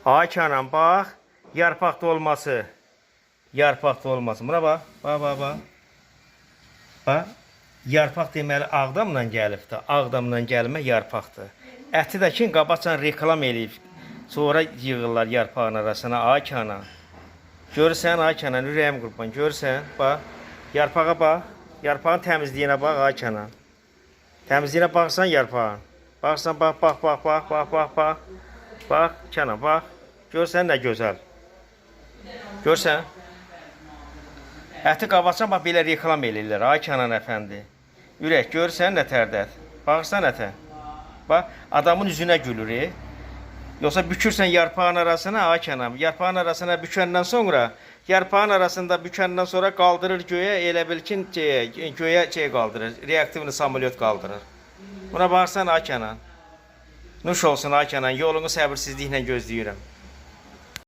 Ay Kənan bax, yarpaq dolması. Yarpaq dolması. Buna bax, bax, bax, bax. Bax, yarpaq deməli Ağdamla gəlibdir. Ağdamla gəlmə yarpaqdır. Əti də ki, qabaqcan reklam eləyib. Sonra yığırlar yarpağın arasına. Ay Kənan. Görürsən, ay Kənan, ürəyim qurban. Görürsən, bax. Yarpağa bax. Yarpağın təmizliyinə bax, ay Kənan. Təmizliyinə baxsan yarpağın. Baxsan, bax, bax, bax, bax, bax, bax, bax. Bax, Kənan, bax. Görsən nə gözəl. Görsən. Əti qabaqcan bax belə reklam eləyirlər. Ay Kənan əfəndi. Ürək, görsən nə tərdət. Baxırsan ətə. Bax, adamın üzünə gülür. Yoxsa bükürsən yarpağın arasına, ay Kənan. Yarpağın arasına bükəndən sonra, yarpağın arasında bükəndən sonra qaldırır göyə, elə bil ki, göyə qaldırır. Reaktivli samolyot qaldırır. Buna baxırsan, ay Kənan. Nuş olsun, ay Kənan. Yolunu səbirsizliklə gözləyirəm.